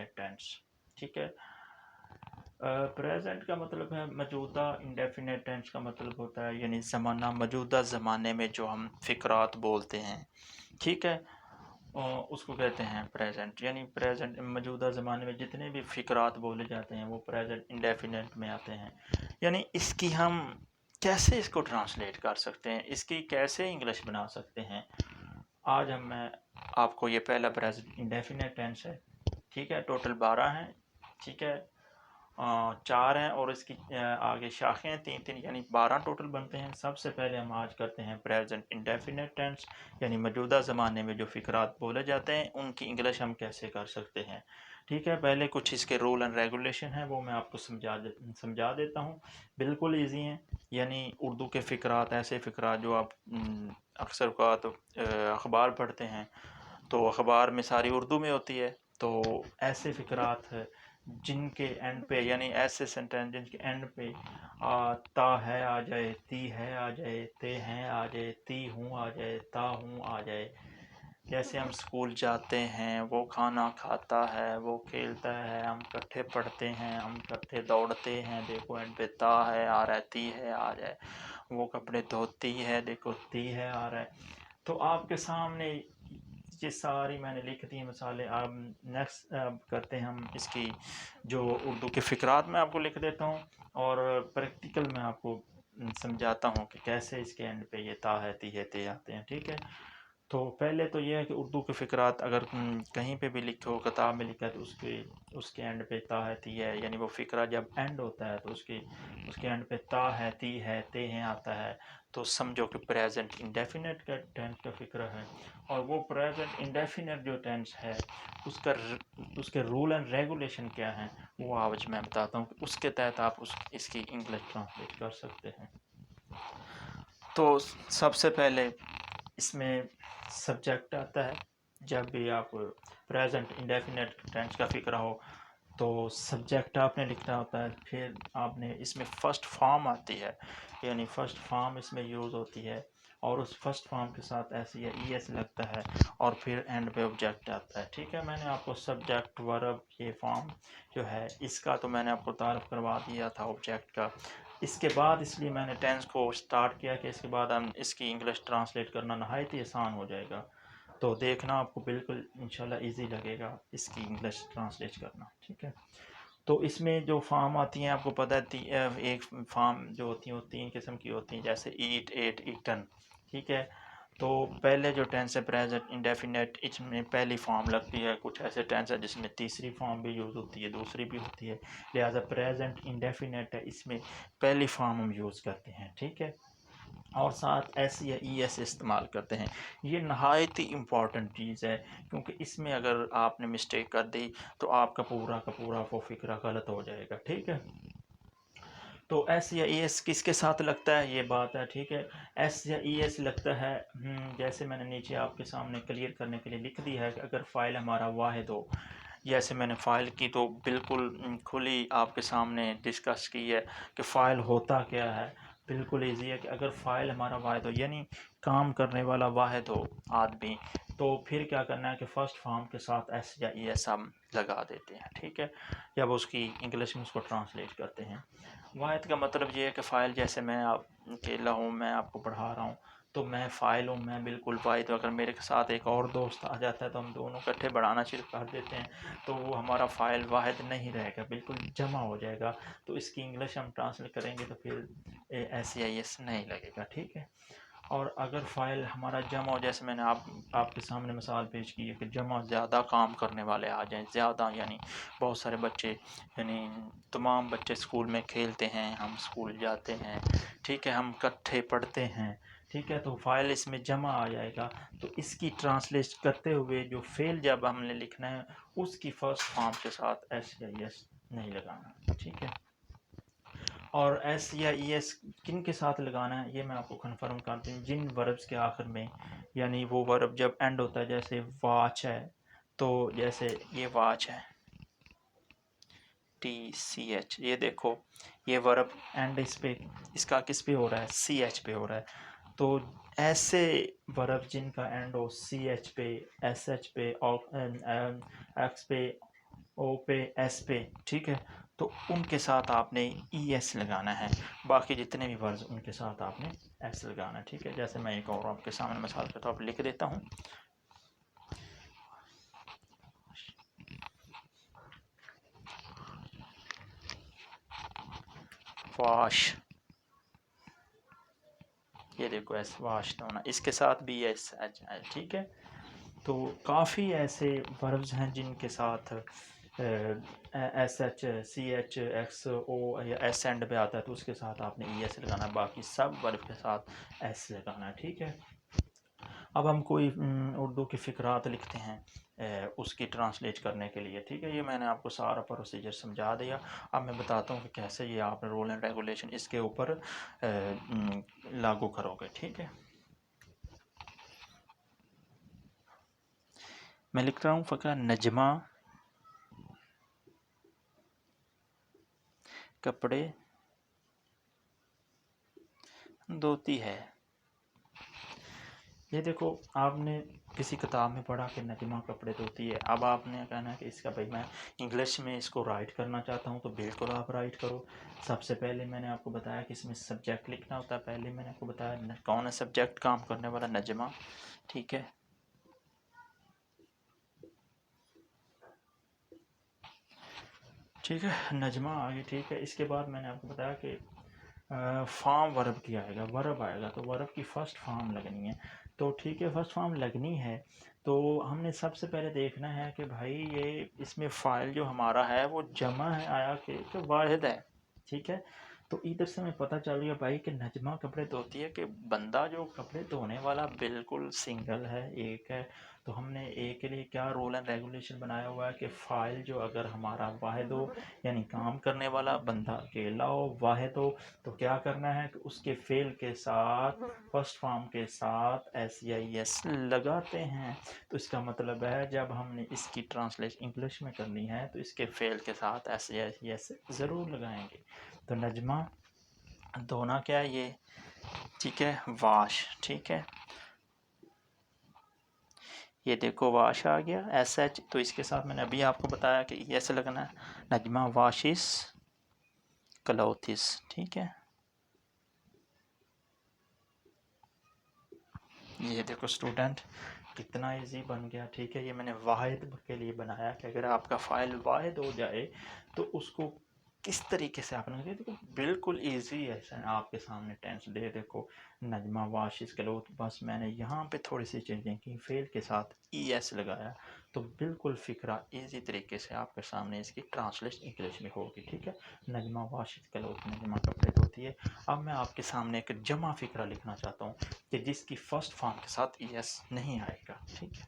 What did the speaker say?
Indefinite tense. ठीक है, present का मतलब है मौजूदा, इंडेफिनेट टेंस का मतलब होता है यानी ज़माना, मौजूदा ज़माने में जो हम फ़िक्रात बोलते हैं, ठीक है, उसको कहते हैं प्रेजेंट। यानी प्रेजेंट मौजूदा ज़माने में जितने भी फ़िक्रात बोले जाते हैं वो प्रेजेंट इंडेफिनेट में आते हैं। यानी इसकी हम कैसे इसको ट्रांसलेट कर सकते हैं, इसकी कैसे इंग्लिश बना सकते हैं, आज मैं आपको ये पहला प्रेजेंट इंडेफिनेट टेंस है, ठीक है, टोटल 12 हैं, ठीक है, 4 हैं और इसकी आगे शाखें हैं 3-3, यानी 12 टोटल बनते हैं। सबसे पहले हम आज करते हैं प्रेजेंट इंडेफिनेट टेंस, यानी मौजूदा ज़माने में जो फ़िक्रात बोले जाते हैं उनकी इंग्लिश हम कैसे कर सकते हैं। ठीक है, पहले कुछ इसके रूल एंड रेगुलेशन है वो मैं आपको समझा देता हूँ। बिल्कुल ईजी हैं, यानी उर्दू के फ़िक्रात, ऐसे फ़िक्रात जो आप अक्सर का तो अखबार पढ़ते हैं तो अखबार में सारी उर्दू में होती है, तो ऐसे फ़िक्रात है जिनके एंड पे, यानी ऐसे सेंटेंस जिनके एंड पे ता है आ जाए, ती है आ जाए, ते हैं आ जाए, ती हूँ आ जाए, ता हूँ आ जाए। जैसे हम स्कूल जाते हैं, वो खाना खाता है, वो खेलता है, हम इकट्ठे पढ़ते हैं, हम इकट्ठे दौड़ते हैं, देखो एंड पे ता है आ रहा है, ती है आ जाए, वो कपड़े धोती है, देखो ती है आ रहा है। तो आपके सामने ये सारी मैंने लिख दी मिसालें। अब नेक्स्ट करते हैं हम इसकी जो उर्दू के फ़िक्रात मैं आपको लिख देता हूँ और प्रैक्टिकल मैं आपको समझाता हूँ कि कैसे इसके एंड पे ये ता है, ती है, ते आते हैं। ठीक है, तो पहले तो ये है कि उर्दू के फ़िक्रात अगर कहीं पे भी लिखो, किताब में लिखा है तो उसके एंड पे ता है, ती है, यानी वो फ़िक्रा जब एंड होता है तो उसके एंड पे ता है, ती है, ते हैं आता है, तो समझो कि प्रेजेंट इंडेफिनेट का टेंस का फ़िक्रा है। और वो प्रेजेंट इंडेफिनेट जो टेंस है उसके रूल एंड रेगुलेशन क्या हैं वो आज मैं बताता हूँ, उसके तहत आप इसकी इंग्लिश ट्रांसलेट कर सकते हैं। तो सबसे पहले इसमें सब्जेक्ट आता है। जब भी आप प्रेजेंट इंडेफिनेट टेंस का फ़िक्र हो तो सब्जेक्ट आपने लिखना होता है। फिर आपने इसमें फ़र्स्ट फॉर्म आती है, यानी फ़र्स्ट फॉर्म इसमें यूज़ होती है और उस फर्स्ट फॉर्म के साथ एस या ई एस लगता है और फिर एंड पे ऑब्जेक्ट आता है। ठीक है, मैंने आपको सब्जेक्ट, वर्ब, ये फॉर्म जो है इसका तो मैंने आपको तारफ़ करवा दिया था ऑब्जेक्ट का। इसके बाद इसलिए मैंने टेंस को स्टार्ट किया कि इसके बाद हम इसकी इंग्लिश ट्रांसलेट करना नहायत ही आसान हो जाएगा। तो देखना आपको बिल्कुल इंशाल्लाह इजी लगेगा इसकी इंग्लिश ट्रांसलेट करना। ठीक है, तो इसमें जो फार्म आती हैं आपको पता है, एक फार्म जो होती हैं वो 3 किस्म की होती हैं, जैसे ईट, एट, ईटन। ठीक है, तो पहले जो टेंस है प्रेजेंट इंडेफिनेट, इसमें पहली फॉर्म लगती है। कुछ ऐसे टेंस है जिसमें तीसरी फॉर्म भी यूज़ होती है, दूसरी भी होती है, लिहाजा प्रेजेंट इंडेफिनेट है, इसमें पहली फॉर्म हम यूज़ करते हैं। ठीक है, और साथ एस या ई एस इस्तेमाल करते हैं। ये नहायत ही इम्पॉर्टेंट चीज़ है, क्योंकि इसमें अगर आपने मिस्टेक कर दी तो आपका पूरा का पूरा वो फ़िक्रा गलत हो जाएगा। ठीक है, तो एस या ई एस किसके साथ लगता है ये बात है। ठीक है, एस या ई एस लगता है जैसे मैंने नीचे आपके सामने क्लियर करने के लिए लिख दी है कि अगर फ़ाइल हमारा वाहिद हो, जैसे मैंने फ़ाइल की तो बिल्कुल खुली आपके सामने डिस्कस की है कि फ़ाइल होता क्या है। बिल्कुल ईजी है कि अगर फ़ाइल हमारा वाहिद हो, यानी काम करने वाला वाहिद हो आदमी, तो फिर क्या करना है कि फ़र्स्ट फॉर्म के साथ एस या ई एस हम लगा देते हैं। ठीक है, जब उसकी इंग्लिश में उसको ट्रांसलेट करते हैं। वाहिद का मतलब ये है कि फ़ाइल, जैसे मैं आप अकेला हूँ, मैं आपको पढ़ा रहा हूँ तो मैं फ़ाइल हूँ, मैं बिल्कुल वाहिद। अगर मेरे साथ एक और दोस्त आ जाता है तो हम दोनों इकट्ठे बढ़ाना शुरू कर देते हैं, तो वो हमारा फ़ाइल वाहिद नहीं रहेगा, बिल्कुल जमा हो जाएगा। तो इसकी इंग्लिश हम ट्रांसलेट करेंगे तो फिर एस या एस नहीं लगेगा। ठीक है, और अगर फ़ाइल हमारा जमा हो, जैसे मैंने आपके सामने मिसाल पेश की है कि जमा ज़्यादा काम करने वाले आ जाएं, ज़्यादा यानी बहुत सारे बच्चे, यानी तमाम बच्चे स्कूल में खेलते हैं, हम स्कूल जाते हैं, ठीक है, हम इकट्ठे पढ़ते हैं। ठीक है, तो फाइल इसमें जमा आ जाएगा। तो इसकी ट्रांसलेट करते हुए जो फेल जब हमने लिखना है उसकी फर्स्ट फॉर्म के साथ एस या एस नहीं लगाना। ठीक है, और एस या ई एस किन के साथ लगाना है ये मैं आपको कन्फर्म करती हूँ। जिन वर्ब्स के आखिर में, यानी वो वर्ब जब एंड होता है, जैसे वाच है, तो जैसे ये वाच है, टी सी एच, ये देखो ये वर्ब एंड इस पे, इसका किस पे हो रहा है, सी एच पे हो रहा है। तो ऐसे वर्ब जिनका एंड हो सी एच पे, एस एच पे और एक्स पे, ओ पे एस पे, ठीक है, तो उनके साथ आपने ई एस लगाना है। बाकी जितने भी वर्ड्स उनके साथ आपने एस लगाना है, ठीक है। जैसे मैं एक और आपके सामने मिसाल के तौर पर लिख देता हूँ। वाश, ये देखो एस, वाश होना, इसके साथ भी एस एच, ठीक है। तो काफ़ी ऐसे वर्ब्स हैं जिनके साथ S H C H X O या एस एंड पे आता है, तो उसके साथ आपने ई एस लगाना है। बाकी सब वर्ब के साथ एस लगाना है, ठीक है। अब हम कोई उर्दू की फ़िक्रात लिखते हैं उसकी ट्रांसलेट करने के लिए, ठीक है। ये मैंने आपको सारा प्रोसीजर समझा दिया। अब मैं बताता हूँ कि कैसे ये आप रूल एंड रेगुलेशन इसके ऊपर लागू करोगे, ठीक है। मैं लिख रहा हूँ फ़करा, नजमा कपड़े धोती है। ये देखो, आपने किसी किताब में पढ़ा कि नजमा कपड़े धोती है। अब आपने कहना है कि इसका भाई मैं इंग्लिश में इसको राइट करना चाहता हूँ, तो बिल्कुल आप राइट करो। सबसे पहले मैंने आपको बताया कि इसमें सब्जेक्ट लिखना होता है। पहले मैंने आपको बताया कौन है सब्जेक्ट काम करने वाला, नजमा, ठीक है। ठीक है, नजमा आ गई, ठीक है। इसके बाद मैंने आपको बताया कि फॉर्म वर्ब की आएगा, वर्ब आएगा, तो वर्ब की फ़र्स्ट फॉर्म लगनी है। तो ठीक है, फर्स्ट फॉर्म लगनी है, तो हमने सबसे पहले देखना है कि भाई ये इसमें फ़ाइल जो हमारा है वो जमा है आया कि वाहिद है, ठीक है। तो इधर से हमें पता चल गया भाई कि नजमा कपड़े धोती है, कि बंदा जो कपड़े धोने वाला बिल्कुल सिंगल है, एक है। तो हमने एक के लिए क्या रूल एंड रेगुलेशन बनाया हुआ है कि फ़ाइल जो अगर हमारा वाहिद हो, यानी काम करने वाला बंदा अकेला हो, वाहिद हो, तो क्या करना है कि उसके फेल के साथ फर्स्ट फॉर्म के साथ एस या एस लगाते हैं। तो इसका मतलब है जब हमने इसकी ट्रांसलेशन इंग्लिश में करनी है तो इसके फेल के साथ एस या एस ज़रूर लगाएंगे। तो नजमा धोना क्या है ये, ठीक है, वाश, ठीक है। ये देखो वाश आ गया एस एच, तो इसके साथ मैंने अभी आपको बताया कि एस लगना है। नजमा वाशिस क्लॉथिस, ठीक है। ये देखो स्टूडेंट, कितना इजी बन गया, ठीक है। ये मैंने वाहिद के लिए बनाया कि अगर आपका फ़ाइल वाहिद हो जाए तो उसको किस तरीके से आपने, देखो बिल्कुल इजी है। आपके सामने टेंस दे देखो, नजमा वाशिस क्लोथ, बस मैंने यहाँ पे थोड़ी सी चेंजिंग की, फेल के साथ ई एस लगाया, तो बिल्कुल फ़िक्रा इजी तरीके से आपके सामने इसकी ट्रांसलेशन इंग्लिश में होगी, ठीक है। नजमा वाशिस क्लोथ, नजमा कपड़े धोती है। अब मैं आपके सामने एक जमा फ़िक्रा लिखना चाहता हूँ कि जिसकी फर्स्ट फॉर्म के साथ ई एस नहीं आएगा, ठीक है।